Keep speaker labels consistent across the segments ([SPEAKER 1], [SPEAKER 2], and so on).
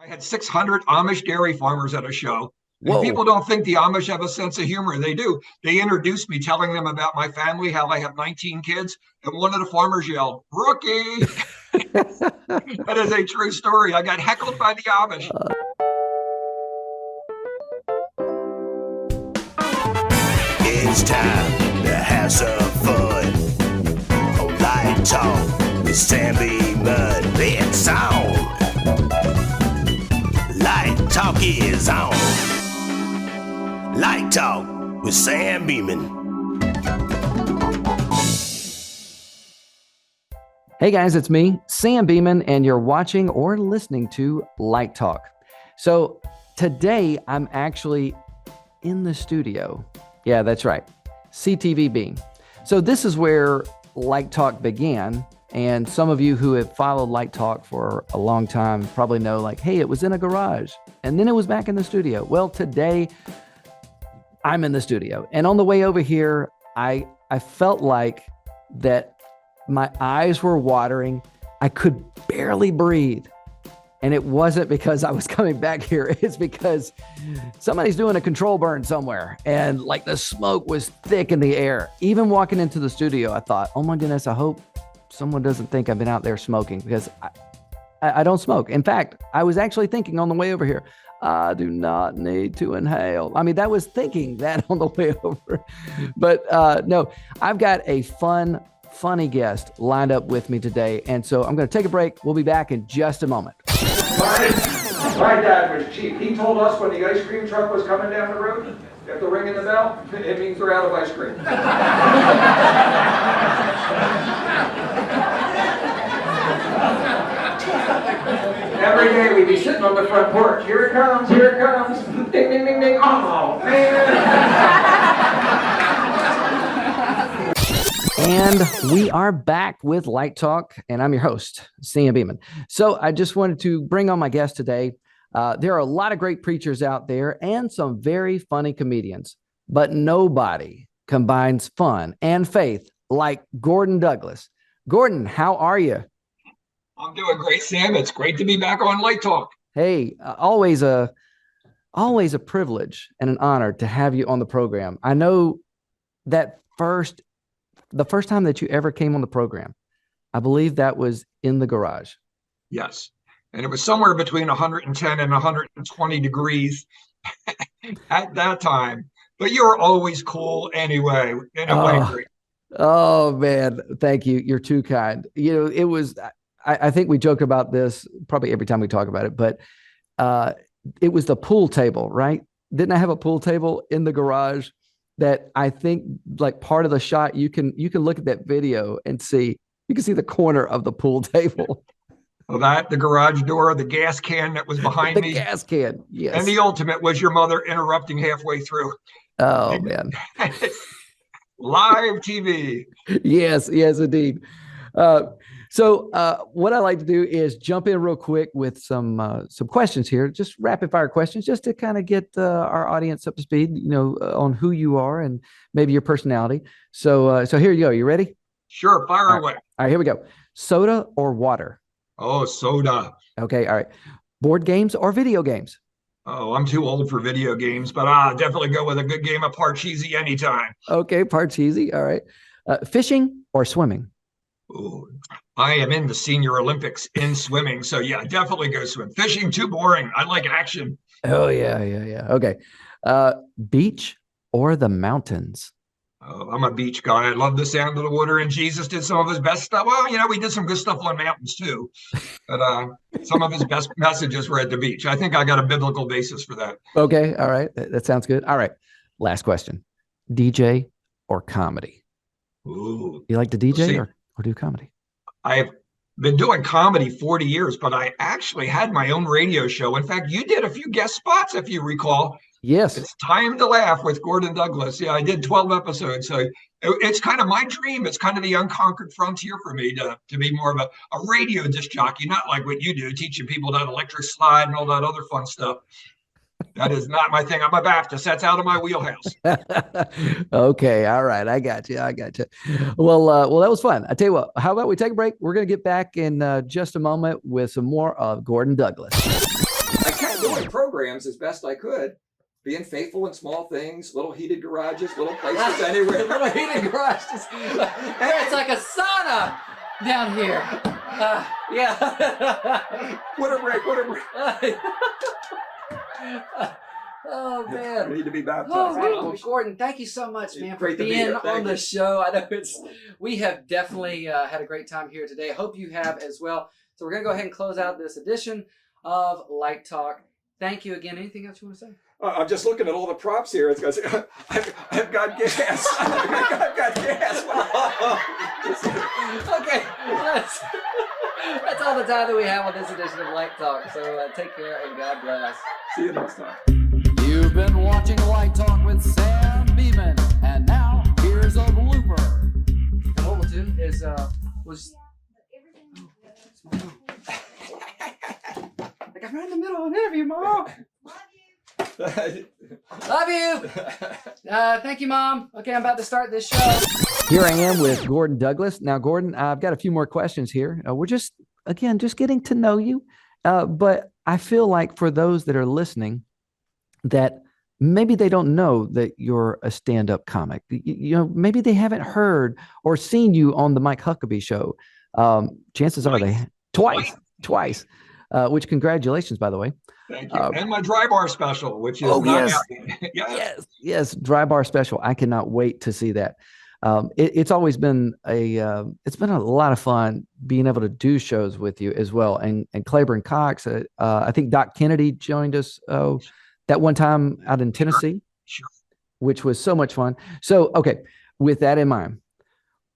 [SPEAKER 1] I had 600 Amish dairy farmers at a show. And
[SPEAKER 2] Whoa.
[SPEAKER 1] people don't think the Amish have a sense of humor. They do. They introduced me telling them about my family, how I have 19 kids. And one of the farmers yelled, "Rookie." That is a true story. I got heckled by the Amish.
[SPEAKER 3] It's time to have some fun. Oh, Light Talk with Sam Beeman. It's on. Light Talk is on. Light Talk with Sam Beeman.
[SPEAKER 2] Hey guys, it's me, Sam Beeman, and you're watching or listening to Light Talk. So today I'm actually in the studio. Yeah, that's right. CTV Beam. So this is where Light Talk began. And some of you who have followed Light Talk for a long time probably know, like, hey, it was in a garage and then it was back in the studio. Well, today I'm in the studio. And on the way over here, I felt like that my eyes were watering. I could barely breathe. And it wasn't because I was coming back here. It's because somebody's doing a control burn somewhere. And like the smoke was thick in the air. Even walking into the studio, I thought, oh my goodness, I hope someone doesn't think I've been out there smoking, because I don't smoke. In fact, I was actually thinking on the way over here, I do not need to inhale. I mean, that was thinking that on the way over. But no, I've got a funny guest lined up with me today. And so I'm going to take a break. We'll be back in just a moment.
[SPEAKER 1] My dad was cheap. He told us when the ice cream truck was coming down the road, if they're ringing the bell, it means they're out of ice cream. Every day we'd be sitting on the front porch. Here it comes, here it comes. Ding, ding, ding, ding. Oh, man.
[SPEAKER 2] And we are back with Light Talk, and I'm your host, Sam Beeman. So I just wanted to bring on my guest today. There are a lot of great preachers out there and some very funny comedians, but nobody combines fun and faith like Gordon Douglas. Gordon, how are you?
[SPEAKER 1] I'm doing great, Sam. It's great to be back on Light Talk.
[SPEAKER 2] Hey, always a privilege and an honor to have you on the program. I know that the first time that you ever came on the program, I believe that was in the garage.
[SPEAKER 1] Yes. And it was somewhere between 110 and 120 degrees at that time. But you were always cool anyway. And I agree.
[SPEAKER 2] Oh, man. Thank you. You're too kind. You know, it was, I think we joke about this probably every time we talk about it, but it was the pool table, right? Didn't I have a pool table in the garage that I think, like, part of the shot, you can look at that video and see the corner of the pool table.
[SPEAKER 1] Well, the garage door, the gas can that was behind me.
[SPEAKER 2] The gas can, yes.
[SPEAKER 1] And the ultimate was your mother interrupting halfway through.
[SPEAKER 2] Oh, man.
[SPEAKER 1] Live TV.
[SPEAKER 2] Yes, indeed. So what I like to do is jump in real quick with some questions here, just rapid fire questions, just to kind of get our audience up to speed, on who you are and maybe your personality. So here you go. You ready?
[SPEAKER 1] Sure. Fire away.
[SPEAKER 2] All right, here we go. Soda or water?
[SPEAKER 1] Oh, soda.
[SPEAKER 2] Okay. All right. Board games or video games?
[SPEAKER 1] Oh, I'm too old for video games, but I'll definitely go with a good game of Parcheesi anytime.
[SPEAKER 2] Okay. Parcheesi. All right. Fishing or swimming?
[SPEAKER 1] Ooh, I am in the Senior Olympics in swimming. So yeah, definitely go swim. Fishing, too boring. I like action.
[SPEAKER 2] Oh, yeah. Okay. Beach or the mountains?
[SPEAKER 1] Oh, I'm a beach guy. I love the sound of the water, and Jesus did some of his best stuff. Well, we did some good stuff on mountains too, but some of his best messages were at the beach. I think I got a biblical basis for that.
[SPEAKER 2] Okay. All right. That sounds good. All right. Last question. DJ or comedy?
[SPEAKER 1] Ooh.
[SPEAKER 2] You like to DJ or do comedy?
[SPEAKER 1] I've been doing comedy 40 years, but I actually had my own radio show. In fact, you did a few guest spots, if you recall.
[SPEAKER 2] Yes.
[SPEAKER 1] It's Time to Laugh with Gordon Douglas. Yeah, I did 12 episodes. So it's kind of my dream. It's kind of the unconquered frontier for me to be more of a radio disc jockey, not like what you do, teaching people that electric slide and all that other fun stuff. That is not my thing. I'm a Baptist. That's out of my wheelhouse.
[SPEAKER 2] Okay. All right. I got you. Well, that was fun. I tell you what, how about we take a break? We're going to get back in just a moment with some more of Gordon Douglas.
[SPEAKER 1] doing programs as best I could, being faithful in small things, little heated garages, little places anywhere.
[SPEAKER 2] Little heated garages. It's like a sauna down here. Yeah.
[SPEAKER 1] What a break, what a break.
[SPEAKER 2] Oh
[SPEAKER 1] I
[SPEAKER 2] man.
[SPEAKER 1] need to be baptized.
[SPEAKER 2] Oh, Gordon, thank you so much, man, for
[SPEAKER 1] Great to be
[SPEAKER 2] being
[SPEAKER 1] here.
[SPEAKER 2] on
[SPEAKER 1] Thank
[SPEAKER 2] the
[SPEAKER 1] you.
[SPEAKER 2] show. I know we have definitely had a great time here today. Hope you have as well. So we're gonna go ahead and close out this edition of Light Talk. Thank you again. Anything else you want to say?
[SPEAKER 1] I'm just looking at all the props here. It's because I've got gas. I've got gas.
[SPEAKER 2] Okay, that's all the time that we have on this edition of Light Talk. So take care and God bless.
[SPEAKER 1] See you next time.
[SPEAKER 2] You've been watching Light Talk with Sam Beeman, and now here's a blooper. And what we'll do is was. Like I'm right in the middle of an interview, Mom. Love you. Thank you, Mom. Okay, I'm about to start this show. Here I am with Gordon Douglas. Now, Gordon, I've got a few more questions here. We're just getting to know you. But I feel like for those that are listening, that maybe they don't know that you're a stand-up comic. Maybe they haven't heard or seen you on the Mike Huckabee show. Chances are they twice. Which congratulations, by the way.
[SPEAKER 1] Thank you. And my dry bar special, which is
[SPEAKER 2] yes, dry bar special. I cannot wait to see that. It's always been it's been a lot of fun being able to do shows with you as well. And Claiborne Cox, I think Doc Kennedy joined us that one time out in Tennessee,
[SPEAKER 1] Sure.
[SPEAKER 2] which was so much fun. So, okay, with that in mind,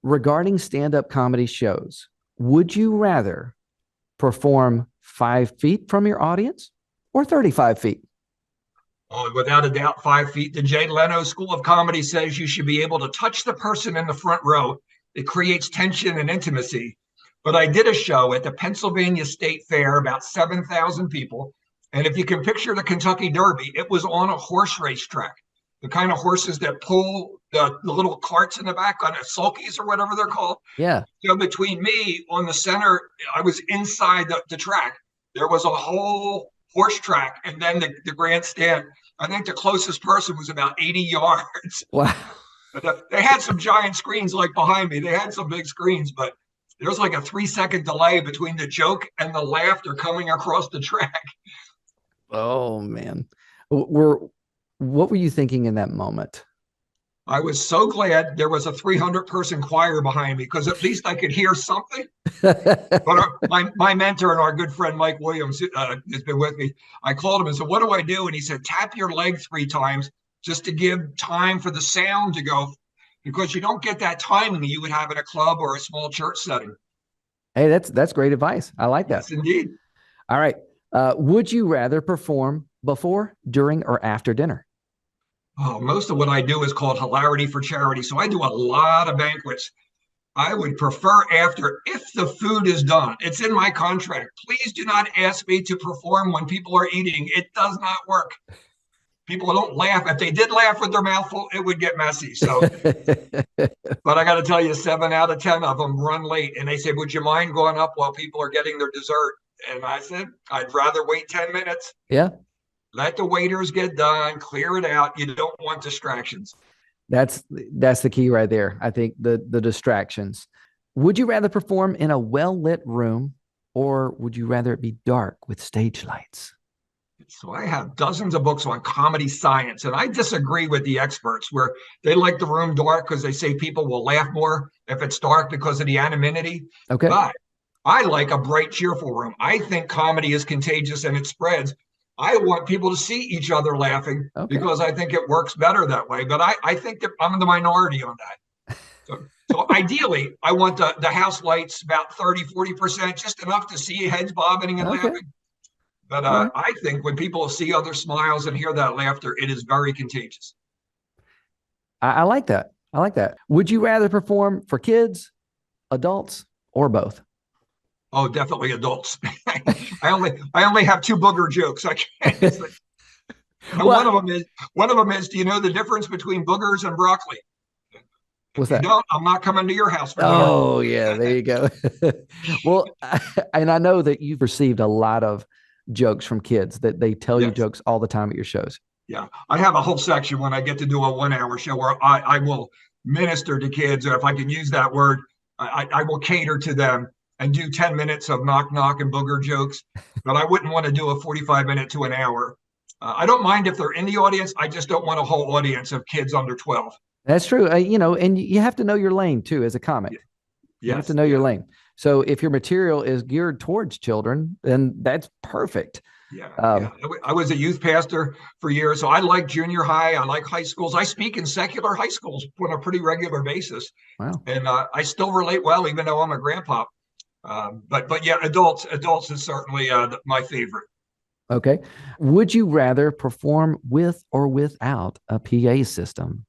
[SPEAKER 2] regarding stand-up comedy shows, would you rather perform 5 feet from your audience or 35 feet?
[SPEAKER 1] Oh, without a doubt, 5 feet. The Jay Leno School of Comedy says you should be able to touch the person in the front row. It creates tension and intimacy. But I did a show at the Pennsylvania State Fair, about 7,000 people. And if you can picture the Kentucky Derby, it was on a horse race track. The kind of horses that pull the little carts in the back on sulkies or whatever they're called.
[SPEAKER 2] Yeah.
[SPEAKER 1] So between me on the center, I was inside the track. There was a whole horse track and then the grandstand. I think the closest person was about 80 yards.
[SPEAKER 2] Wow.
[SPEAKER 1] But they had some giant screens like behind me. They had some big screens, but there was like a 3-second delay between the joke and the laughter coming across the track.
[SPEAKER 2] Oh man. What were you thinking in that moment?
[SPEAKER 1] I was so glad there was a 300-person choir behind me because at least I could hear something. But my mentor and our good friend Mike Williams has been with me. I called him and said, "What do I do?" And he said, "Tap your leg 3 times just to give time for the sound to go, because you don't get that timing that you would have in a club or a small church setting."
[SPEAKER 2] Hey, that's great advice. I like that.
[SPEAKER 1] Yes, indeed.
[SPEAKER 2] All right. Would you rather perform before, during, or after dinner?
[SPEAKER 1] Oh, most of what I do is called hilarity for charity. So I do a lot of banquets. I would prefer after, if the food is done. It's in my contract. Please do not ask me to perform when people are eating. It does not work. People don't laugh. If they did laugh with their mouth full, it would get messy. So, but I got to tell you, 7 out of 10 of them run late. And they say, "Would you mind going up while people are getting their dessert?" And I said, "I'd rather wait 10 minutes.
[SPEAKER 2] Yeah.
[SPEAKER 1] Let the waiters get done, clear it out. You don't want distractions."
[SPEAKER 2] That's the key right there. I think the distractions. Would you rather perform in a well-lit room, or would you rather it be dark with stage lights?
[SPEAKER 1] So I have dozens of books on comedy science, and I disagree with the experts where they like the room dark because they say people will laugh more if it's dark because of the anonymity.
[SPEAKER 2] Okay.
[SPEAKER 1] But I like a bright, cheerful room. I think comedy is contagious and it spreads. I want people to see each other laughing because I think it works better that way. But I think that I'm in the minority on that. So ideally, I want the house lights about 30-40%, just enough to see heads bobbing and laughing. But I think when people see other smiles and hear that laughter, it is very contagious.
[SPEAKER 2] I like that. I like that. Would you rather perform for kids, adults, or both?
[SPEAKER 1] Oh, definitely adults. I only have 2 booger jokes. I can't. One of them is, do you know the difference between boogers and broccoli?
[SPEAKER 2] What's that?
[SPEAKER 1] No, I'm not coming to your house for dinner.
[SPEAKER 2] Oh, yeah, there you go. Well, and I know that you've received a lot of jokes from kids that they tell you
[SPEAKER 1] Yes.
[SPEAKER 2] jokes all the time at your shows.
[SPEAKER 1] Yeah, I have a whole section when I get to do a 1 hour show where I will minister to kids, or if I can use that word, I will cater to them and do 10 minutes of knock knock and booger jokes. But I wouldn't want to do a 45 minute to an hour. I don't mind if they're in the audience. I just don't want a whole audience of kids under 12.
[SPEAKER 2] That's true. And you have to know your lane too as a comic.
[SPEAKER 1] Yes.
[SPEAKER 2] You have to know your lane. So if your material is geared towards children, then that's perfect.
[SPEAKER 1] Yeah. I was a youth pastor for years, so I like junior high. I like high schools. I speak in secular high schools on a pretty regular basis.
[SPEAKER 2] Wow.
[SPEAKER 1] And I still relate well, even though I'm a grandpa. But yeah, adults is certainly my favorite.
[SPEAKER 2] Okay. Would you rather perform with or without a PA system?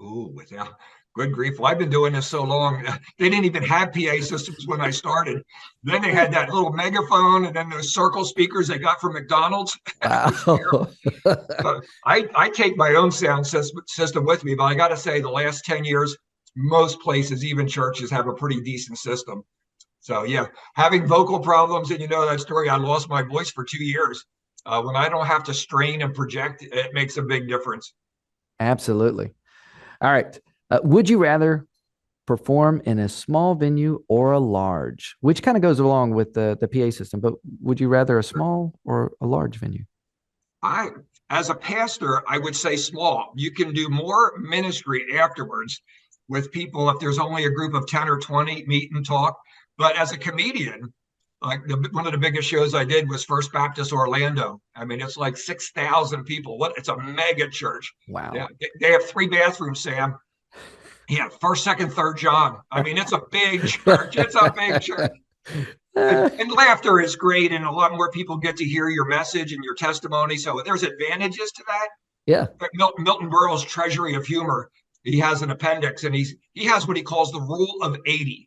[SPEAKER 1] Ooh, without. Good grief. Well, I've been doing this so long. They didn't even have PA systems when I started. Then they had that little megaphone and then those circle speakers they got from McDonald's.
[SPEAKER 2] Wow.
[SPEAKER 1] I take my own sound system with me, but I got to say the last 10 years, most places, even churches, have a pretty decent system. So yeah, having vocal problems, and you know that story, I lost my voice for 2 years. When I don't have to strain and project, it makes a big difference.
[SPEAKER 2] Absolutely. All right. Would you rather perform in a small venue or a large, which kind of goes along with the PA system, but would you rather a small or a large venue?
[SPEAKER 1] As a pastor, I would say small. You can do more ministry afterwards with people if there's only a group of 10 or 20, meet and talk. But as a comedian, like one of the biggest shows I did was First Baptist Orlando. I mean, it's like 6,000 people. It's a mega church.
[SPEAKER 2] Wow.
[SPEAKER 1] Yeah, they have 3 bathrooms, Sam. Yeah, first, second, third John. I mean, it's a big church. It's a big church. And laughter is great, and a lot more people get to hear your message and your testimony. So there's advantages to that.
[SPEAKER 2] Yeah.
[SPEAKER 1] But Milton Berle's Treasury of Humor, he has an appendix, and he has what he calls the rule of 80.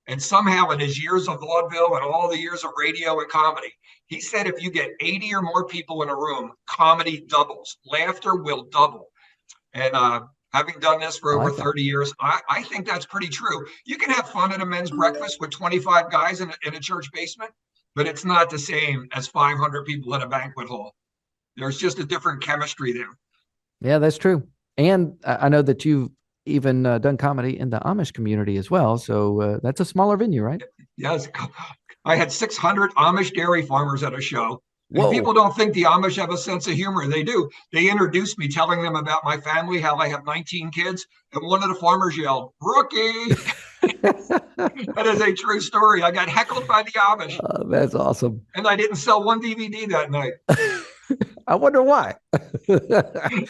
[SPEAKER 1] And somehow in his years of vaudeville and all the years of radio and comedy, he said if you get 80 or more people in a room, comedy doubles. Laughter will double. And having done this for over 30 years, I think that's pretty true. You can have fun at a men's breakfast with 25 guys in a church basement, but it's not the same as 500 people in a banquet hall. There's just a different chemistry there.
[SPEAKER 2] Yeah, that's true. And I know that you've even done comedy in the Amish community as well. So that's a smaller venue, right?
[SPEAKER 1] Yes. I had 600 Amish dairy farmers at a show.
[SPEAKER 2] Whoa.
[SPEAKER 1] And people don't think the Amish have a sense of humor. They do. They introduced me telling them about my family, how I have 19 kids. And one of the farmers yelled, "Rookie." That is a true story. I got heckled by the Amish.
[SPEAKER 2] That's awesome.
[SPEAKER 1] And I didn't sell one DVD that night.
[SPEAKER 2] I wonder why.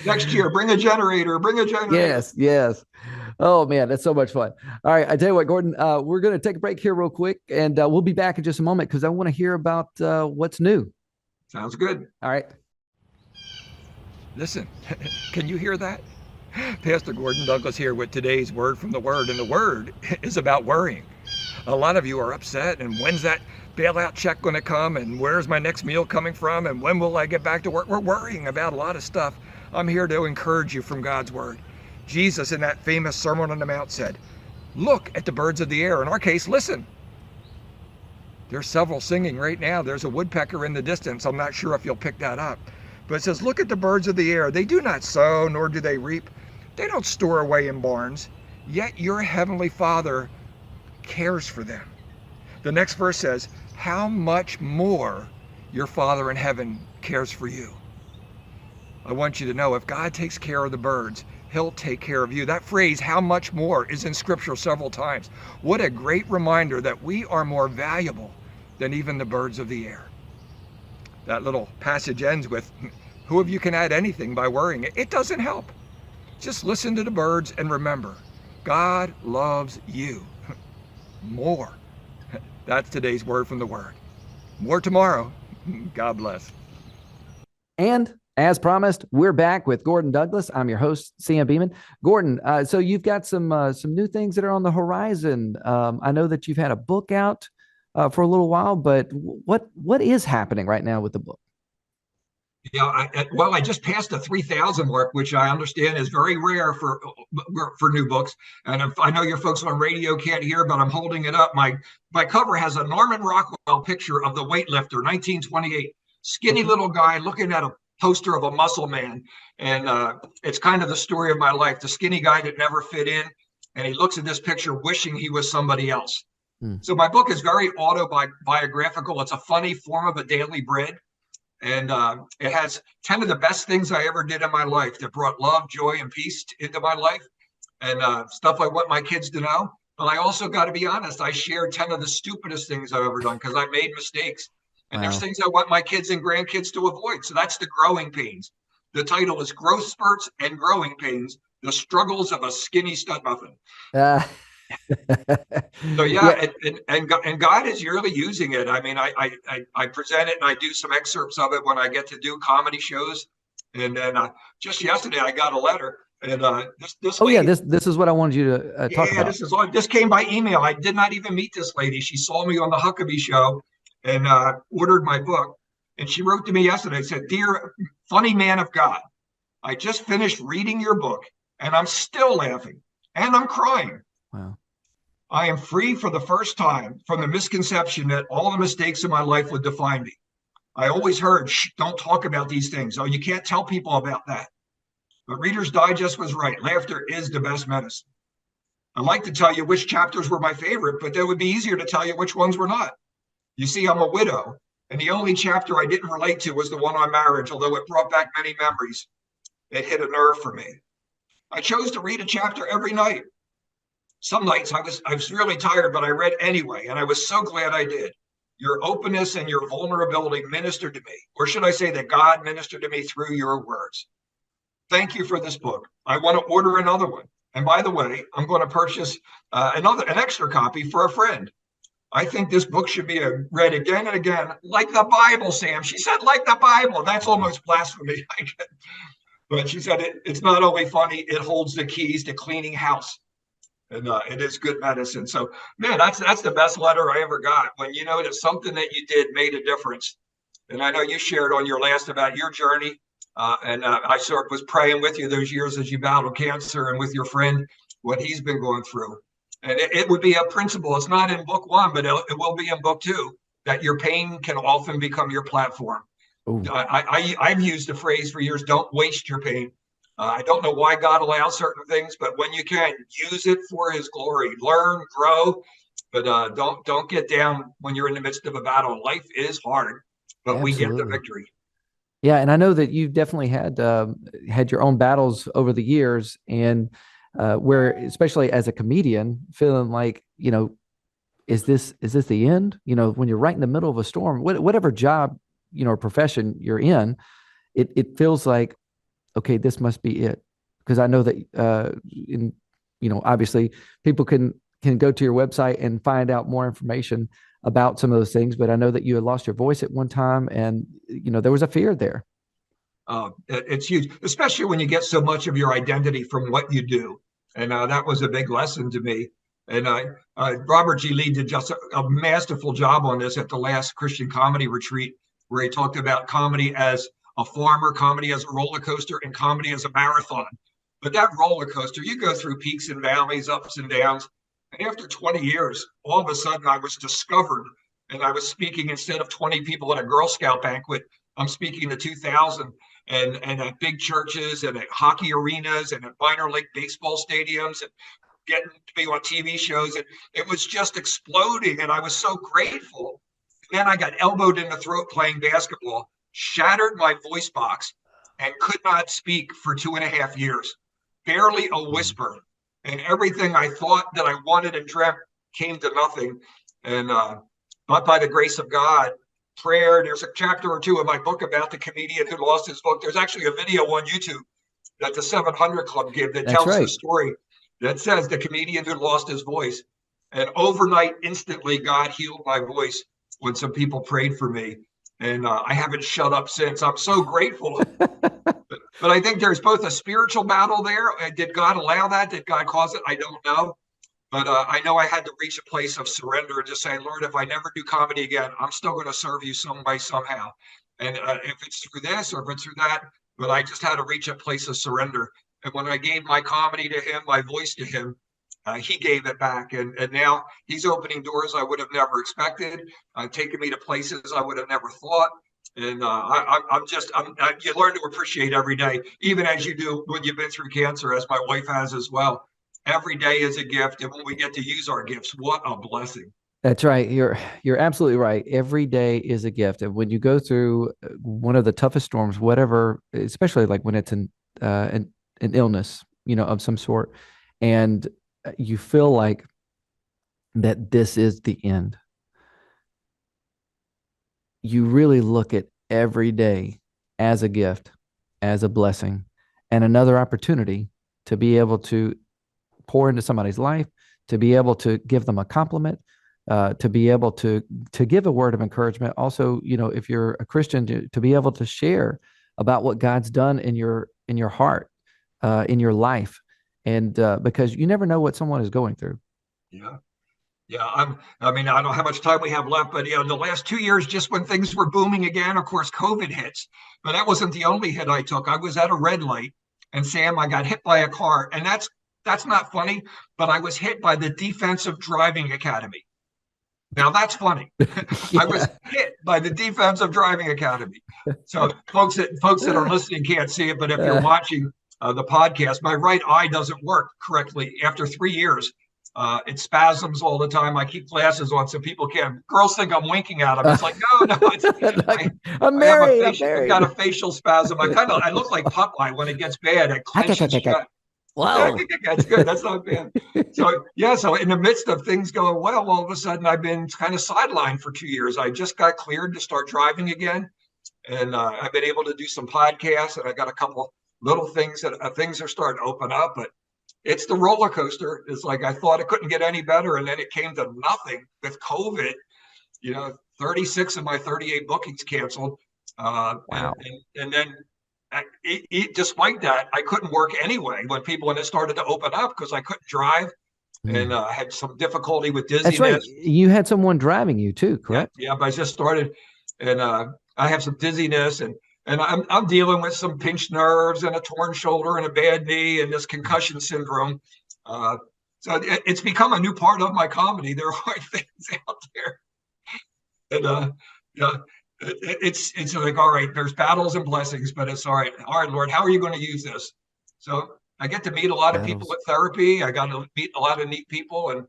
[SPEAKER 1] Next year, bring a generator.
[SPEAKER 2] Yes. Oh, man, that's so much fun. All right. I tell you what, Gordon, we're going to take a break here real quick, and we'll be back in just a moment because I want to hear about what's new.
[SPEAKER 1] Sounds good.
[SPEAKER 2] All right.
[SPEAKER 1] Listen, can you hear that? Pastor Gordon Douglas here with today's Word from the Word, and the Word is about worrying. A lot of you are upset, and when's that bailout check going to come, and where's my next meal coming from, and when will I get back to work? We're worrying about a lot of stuff. I'm here to encourage you from God's Word. Jesus in that famous Sermon on the Mount said, look at the birds of the air. In our case, listen. There's several singing right now. There's a woodpecker in the distance. I'm not sure if you'll pick that up. But it says, look at the birds of the air. They do not sow, nor do they reap. They don't store away in barns. Yet your heavenly Father cares for them. The next verse says, how much more your Father in heaven cares for you. I want you to know if God takes care of the birds, He'll take care of you. That phrase, how much more, is in Scripture several times. What a great reminder that we are more valuable than even the birds of the air. That little passage ends with, who of you can add anything by worrying? It doesn't help. Just listen to the birds and remember, God loves you more. That's today's Word from the Word. More tomorrow. God bless.
[SPEAKER 2] And as promised, we're back with Gordon Douglas. I'm your host, Sam Beeman. Gordon, so you've got some new things that are on the horizon. I know that you've had a book out for a little while, but what is happening right now with the book?
[SPEAKER 1] Yeah, well, I just passed the 3,000 mark, which I understand is very rare for new books. And if, I know your folks on radio can't hear, but I'm holding it up. My cover has a Norman Rockwell picture of the weightlifter, 1928, skinny
[SPEAKER 2] Okay.
[SPEAKER 1] little guy looking at a poster of a muscle man, and it's kind of the story of my life. The skinny guy that never fit in, and he looks at this picture wishing he was somebody else.
[SPEAKER 2] Hmm.
[SPEAKER 1] So my book is very autobiographical. It's a funny form of a daily bread. And it has 10 of the best things I ever did in my life that brought love, joy, and peace into my life, and stuff I want my kids to know. But I also got to be honest, I shared 10 of the stupidest things I've ever done because I made mistakes. And there's
[SPEAKER 2] Wow.
[SPEAKER 1] things I want my kids and grandkids to avoid. So that's the growing pains. The title is Growth Spurts and Growing Pains, The Struggles of a Skinny Stud Muffin.
[SPEAKER 2] Uh,
[SPEAKER 1] So yeah,
[SPEAKER 2] yeah.
[SPEAKER 1] and God is really using it. I mean, I present it and I do some excerpts of it when I get to do comedy shows. And then just yesterday I got a letter, and this
[SPEAKER 2] Oh yeah.
[SPEAKER 1] lady,
[SPEAKER 2] This is what I wanted you to talk
[SPEAKER 1] yeah,
[SPEAKER 2] about.
[SPEAKER 1] this came by email. I did not even meet this lady. She saw me on the Huckabee show and ordered my book. And she wrote to me yesterday, said, "Dear funny man of God, I just finished reading your book and I'm still laughing and I'm crying.
[SPEAKER 2] Wow.
[SPEAKER 1] I am free for the first time from the misconception that all the mistakes in my life would define me. I always heard, shh, don't talk about these things. Oh, you can't tell people about that. But Reader's Digest was right. Laughter is the best medicine. I'd like to tell you which chapters were my favorite, but that would be easier to tell you which ones were not. You see, I'm a widow, and the only chapter I didn't relate to was the one on marriage, although it brought back many memories. It hit a nerve for me. I chose to read a chapter every night. Some nights I was really tired, but I read anyway, and I was so glad I did. Your openness and your vulnerability ministered to me, or should I say that God ministered to me through your words. Thank you for this book. I want to order another one. And by the way, I'm going to purchase an extra copy for a friend. I think this book should be read again and again, like the Bible, Sam. She said, like the Bible. That's almost blasphemy. But she said it's not only funny, it holds the keys to cleaning house. And it is good medicine. So, man, that's the best letter I ever got, when you know that something that you did made a difference. And I know you shared on your last about your journey, and I sort of was praying with you those years as you battled cancer, and with your friend what he's been going through. And it would be a principle. It's not in book one, but it will be in book two, that your pain can often become your platform.
[SPEAKER 2] Ooh.
[SPEAKER 1] I've used the phrase for years, don't waste your pain. I don't know why God allows certain things, but when you can, use it for his glory. Learn, grow, but don't get down when you're in the midst of a battle. Life is hard, but we get the
[SPEAKER 2] Absolutely.
[SPEAKER 1] victory.
[SPEAKER 2] Yeah, and I know that you've definitely had your own battles over the years, and where, especially as a comedian, feeling like, is this the end? When you're right in the middle of a storm, whatever job, or profession you're in, it feels like, okay, this must be it. Because I know that obviously people can go to your website and find out more information about some of those things. But I know that you had lost your voice at one time, and there was a fear there.
[SPEAKER 1] It's huge, especially when you get so much of your identity from what you do. And that was a big lesson to me. And Robert G. Lee did just a masterful job on this at the last Christian comedy retreat, where he talked about comedy as a farmer, comedy as a roller coaster, and comedy as a marathon. But that roller coaster, you go through peaks and valleys, ups and downs. And after 20 years, all of a sudden I was discovered, and I was speaking instead of 20 people at a Girl Scout banquet. I'm speaking to 2,000, and at big churches and at hockey arenas and at minor league baseball stadiums, and getting to be on TV shows. And it was just exploding. And I was so grateful. And then I got elbowed in the throat playing basketball, shattered my voice box, and could not speak for 2.5 years, barely a whisper. And everything I thought that I wanted and dreamt came to nothing. And but by the grace of God, prayer, there's a chapter or two of my book about the comedian who lost his voice. There's actually a video on YouTube that the 700 Club give that
[SPEAKER 2] That's
[SPEAKER 1] tells the
[SPEAKER 2] right.
[SPEAKER 1] story that says the comedian who lost his voice. And overnight, instantly, God healed my voice when some people prayed for me. And I haven't shut up since. I'm so grateful. But I think there's both a spiritual battle there. Did God allow that? Did God cause it? I don't know. But I know I had to reach a place of surrender and just say, Lord, if I never do comedy again, I'm still going to serve you some way, somehow. And if it's through this or if it's through that, but I just had to reach a place of surrender. And when I gave my comedy to him, my voice to him, he gave it back. And now he's opening doors I would have never expected, taking me to places I would have never thought. And you learn to appreciate every day, even as you do when you've been through cancer, as my wife has as well. Every day is a gift. And when we get to use our gifts, what a blessing.
[SPEAKER 2] That's right. You're absolutely right. Every day is a gift. And when you go through one of the toughest storms, whatever, especially like when it's an illness, of some sort, and you feel like that this is the end, you really look at every day as a gift, as a blessing, and another opportunity to be able to pour into somebody's life, to be able to give them a compliment, to be able to give a word of encouragement. Also, if you're a Christian, to be able to share about what God's done in your heart, in your life, and because you never know what someone is going through.
[SPEAKER 1] Yeah. Yeah, I don't know how much time we have left, but the last 2 years, just when things were booming again, of course, COVID hits. But that wasn't the only hit I took. I was at a red light, and Sam, I got hit by a car, and that's not funny, but I was hit by the Defensive Driving Academy. Now that's funny.
[SPEAKER 2] Yeah.
[SPEAKER 1] I was hit by the Defensive Driving Academy. So folks that are listening can't see it, but if you're watching the podcast, my right eye doesn't work correctly after 3 years. It spasms all the time. I keep glasses on so people can't. Girls think I'm winking at them. It's like, no.
[SPEAKER 2] I'm married.
[SPEAKER 1] I've got a facial spasm. I look like Popeye when it gets bad. I clench and shut.
[SPEAKER 2] Wow.
[SPEAKER 1] That's good. That's not bad. So in the midst of things going well, all of a sudden I've been kind of sidelined for 2 years. I just got cleared to start driving again. And I've been able to do some podcasts, and I got a couple little things that things are starting to open up, but it's the roller coaster. It's like I thought it couldn't get any better, and then it came to nothing with COVID. 36 of my 38 bookings canceled.
[SPEAKER 2] Wow.
[SPEAKER 1] And then despite that, I couldn't work anyway when it started to open up because I couldn't drive, and I had some difficulty with dizziness.
[SPEAKER 2] That's right. You had someone driving you too, correct?
[SPEAKER 1] Yeah, but I just started, and I have some dizziness, and I'm dealing with some pinched nerves and a torn shoulder and a bad knee and this concussion syndrome. So it's become a new part of my comedy. There are things out there, and it's like, all right, there's battles and blessings, but it's all right. All right, Lord, how are you going to use this? So I get to meet a lot of people at therapy. I got to meet a lot of neat people,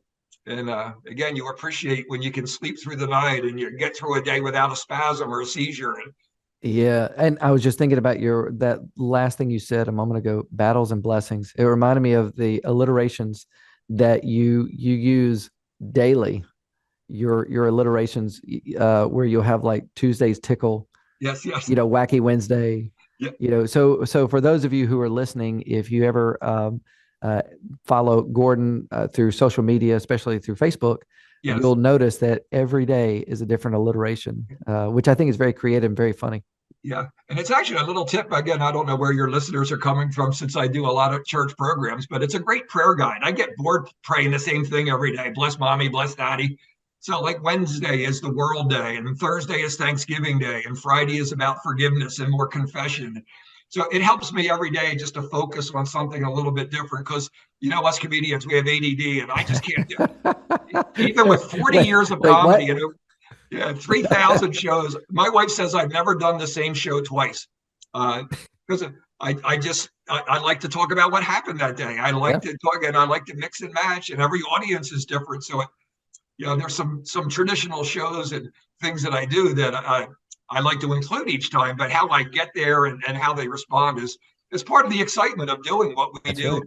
[SPEAKER 1] and again, you appreciate when you can sleep through the night and you get through a day without a spasm or a seizure.
[SPEAKER 2] Yeah. And I was just thinking about that last thing you said a moment ago, battles and blessings. It reminded me of the alliterations that you use daily, your alliterations, where you'll have like Tuesday's tickle.
[SPEAKER 1] Yes.
[SPEAKER 2] Wacky Wednesday. Yep. So for those of you who are listening, if you ever follow Gordon through social media, especially through Facebook, yes, you'll notice that every day is a different alliteration, which I think is very creative and very funny.
[SPEAKER 1] Yeah. And it's actually a little tip. Again, I don't know where your listeners are coming from since I do a lot of church programs, but it's a great prayer guide. I get bored praying the same thing every day. Bless mommy, bless daddy. So like Wednesday is the World Day, and Thursday is Thanksgiving Day, and Friday is about forgiveness and more confession. So it helps me every day just to focus on something a little bit different because, us comedians, we have ADD, and I just can't do it. Even with 40 years of comedy, 3,000 shows. My wife says I've never done the same show twice because I like to talk about what happened that day. I like to talk, and I like to mix and match, and every audience is different. So, there's some traditional shows and things that I do that I like to include each time, but how I get there and how they respond is part of the excitement of doing what we do.
[SPEAKER 2] Right.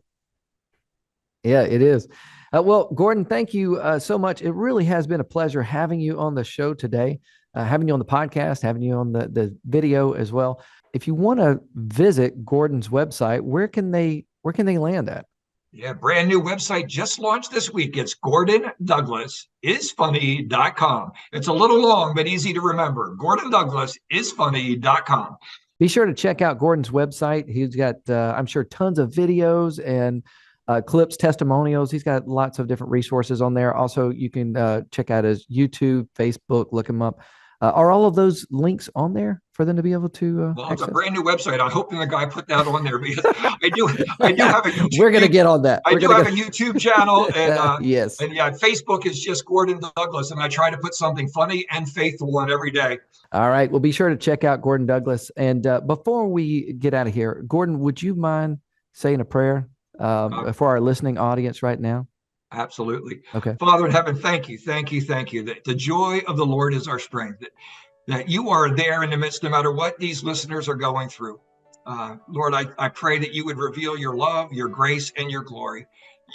[SPEAKER 2] Yeah, it is. Well, Gordon, thank you so much. It really has been a pleasure having you on the show today, having you on the podcast, having you on the video as well. If you want to visit Gordon's website, where can they land at?
[SPEAKER 1] Yeah, brand new website just launched this week. It's GordonDouglasIsFunny.com. It's a little long, but easy to remember. GordonDouglasIsFunny.com.
[SPEAKER 2] Be sure to check out Gordon's website. He's got, I'm sure, tons of videos and clips, testimonials. He's got lots of different resources on there. Also, you can check out his YouTube, Facebook, look him up. Are all of those links on there for them to be able to
[SPEAKER 1] Well, it's a
[SPEAKER 2] access?
[SPEAKER 1] brand new website. I'm hoping the guy put that on there because I do have a YouTube.
[SPEAKER 2] We're going to get on that.
[SPEAKER 1] I
[SPEAKER 2] We're
[SPEAKER 1] do
[SPEAKER 2] gonna
[SPEAKER 1] have a YouTube channel,
[SPEAKER 2] yes.
[SPEAKER 1] and yeah, Facebook is just Gordon Douglas, and I try to put something funny and faithful on every day.
[SPEAKER 2] All right. Well, be sure to check out Gordon Douglas. And before we get out of here, Gordon, would you mind saying a prayer for our listening audience right now?
[SPEAKER 1] Absolutely.
[SPEAKER 2] Okay.
[SPEAKER 1] Father in heaven, thank you. That the joy of the Lord is our strength. That you are there in the midst, no matter what these listeners are going through. Lord, I pray that you would reveal your love, your grace, and your glory.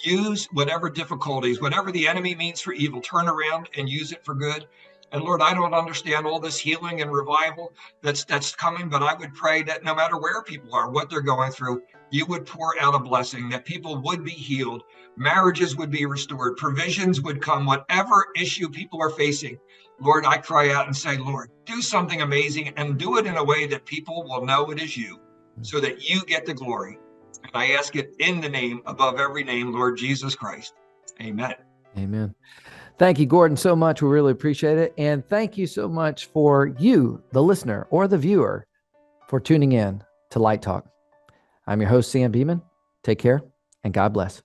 [SPEAKER 1] Use whatever difficulties, whatever the enemy means for evil, turn around and use it for good. And Lord, I don't understand all this healing and revival that's coming, but I would pray that no matter where people are, what they're going through, you would pour out a blessing, that people would be healed, marriages would be restored, provisions would come, whatever issue people are facing. Lord, I cry out and say, Lord, do something amazing and do it in a way that people will know it is you, so that you get the glory. And I ask it in the name above every name, Lord Jesus Christ. Amen.
[SPEAKER 2] Amen. Thank you, Gordon, so much. We really appreciate it. And thank you so much for you, the listener or the viewer, for tuning in to Light Talk. I'm your host, Sam Beeman. Take care and God bless.